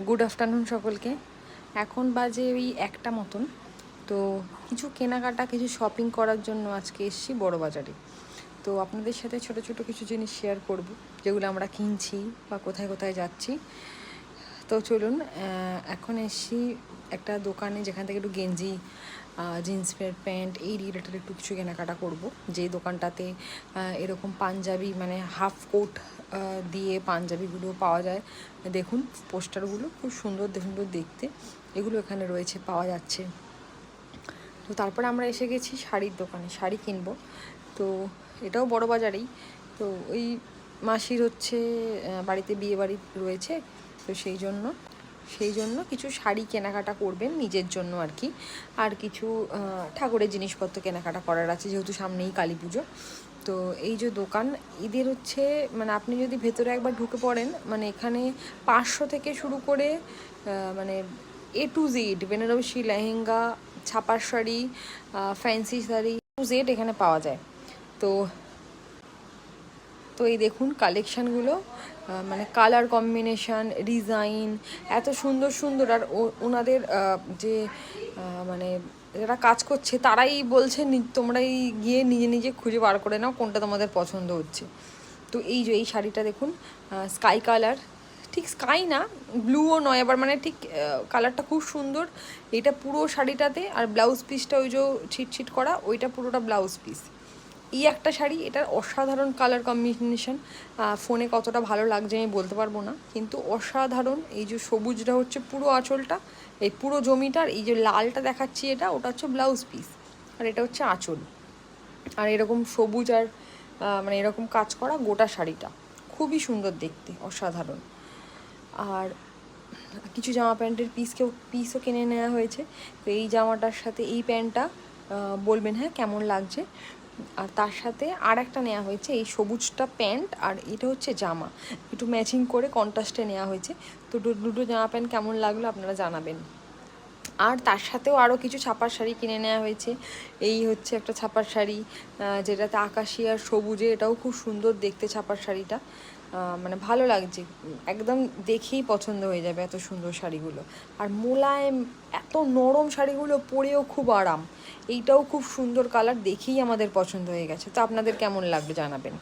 Good afternoon সকলকে। এখন বাজে ওই 1টা মতন। তো কিছু কেনাকাটা, কিছু শপিং করার জন্য আজকে এসেছি বড় বাজারে। তো আপনাদের সাথে ছোট ছোট কিছু জিনিস শেয়ার করব, যেগুলো আমরা কিনছি বা কোথায় কোথায় যাচ্ছি। তো চলুন, এখন এসেছি একটা দোকানে, যেখান থেকে একটু গেঞ্জি, জিন্স প্যান্ট এই রিলেটেড একটু কিছু কেনাকাটা করব। যেই দোকানটাতে এরকম পাঞ্জাবি, মানে হাফ কোট দিয়ে পাঞ্জাবিগুলো পাওয়া যায়। দেখুন পোস্টারগুলো খুব সুন্দর সুন্দর দেখতে, এগুলো এখানে রয়েছে, পাওয়া যাচ্ছে। তো তারপরে আমরা এসে গেছি শাড়ির দোকানে, শাড়ি কিনবো। তো এটাও বড় বাজারেই। তো ওই মাসির হচ্ছে বাড়িতে বিয়ে বাড়ি রয়েছে, তো সেই জন্য কিছু শাড়ি কেনাকাটা করবেন নিজের জন্য আর কি। আর কিছু ঠাকুরের জিনিসপত্র কেনাকাটা করার আছে, যেহেতু সামনেই কালী পুজো। তো এই যে দোকান, এদের হচ্ছে মানে আপনি যদি ভেতরে একবার ঢুকে পড়েন, মানে এখানে 500 থেকে শুরু করে মানে A to Z, Banarasi lehenga, ছাপার sari, fancy sari A to Z এখানে পাওয়া যায়। তো তো এই দেখুন কালেকশানগুলো, মানে কালার কম্বিনেশান, ডিজাইন এত সুন্দর সুন্দর। আর ওনাদের যে মানে যারা কাজ করছে তারাই বলছে তোমরাই গিয়ে নিজে নিজে খুঁজে বার করে নাও কোনটা তোমাদের পছন্দ হচ্ছে। তো এই যে এই শাড়িটা দেখুন, স্কাই কালার, ঠিক স্কাই না, ব্লুও নয় আবার, মানে ঠিক কালারটা খুব সুন্দর। এটা পুরো শাড়িটাতে, আর ব্লাউজ পিসটা ওই যে ছিটছিট করা, ওইটা পুরোটা ব্লাউজ পিস। এই একটা শাড়ি, এটার অসাধারণ কালার কম্বিনেশন। ফোনে কতটা ভালো লাগছে আমি বলতে পারবো না, কিন্তু অসাধারণ। এই যে সবুজটা হচ্ছে পুরো আঁচলটা, এই পুরো জমিটার, এই যে লালটা দেখাচ্ছি এটা, ওটা হচ্ছে ব্লাউজ পিস, আর এটা হচ্ছে আঁচল। আর এরকম সবুজ আর মানে এরকম কাজ করা গোটা শাড়িটা খুবই সুন্দর দেখতে, অসাধারণ। আর কিছু জামা প্যান্টের পিসও কিনে নেওয়া হয়েছে। তো এই জামাটার সাথে এই প্যান্টটা বলবেন হ্যাঁ কেমন লাগছে। আর তার সাথে আর একটা নেওয়া হয়েছে, এই সবুজটা প্যান্ট, আর এটা হচ্ছে জামা, একটু ম্যাচিং করে কন্ট্রাস্টে নেওয়া হয়েছে। তো দুটো জামা প্যান্ট কেমন লাগলো আপনারা জানাবেন। আর তার সাথেও আরও কিছু ছাপার শাড়ি কিনে নেওয়া হয়েছে। এই হচ্ছে একটা ছাপার শাড়ি, যেটাতে আকাশি আর সবুজে, এটাও খুব সুন্দর দেখতে ছাপার শাড়িটা, মানে ভালো লাগছে, একদম দেখেই পছন্দ হয়ে যাবে এত সুন্দর শাড়িগুলো। আর মোলায়েম, এত নরম শাড়িগুলো, পরেও খুব আরাম। এইটাও খুব সুন্দর কালার, দেখেই আমাদের পছন্দ হয়ে গেছে। তো আপনাদের কেমন লাগবে জানাবেন।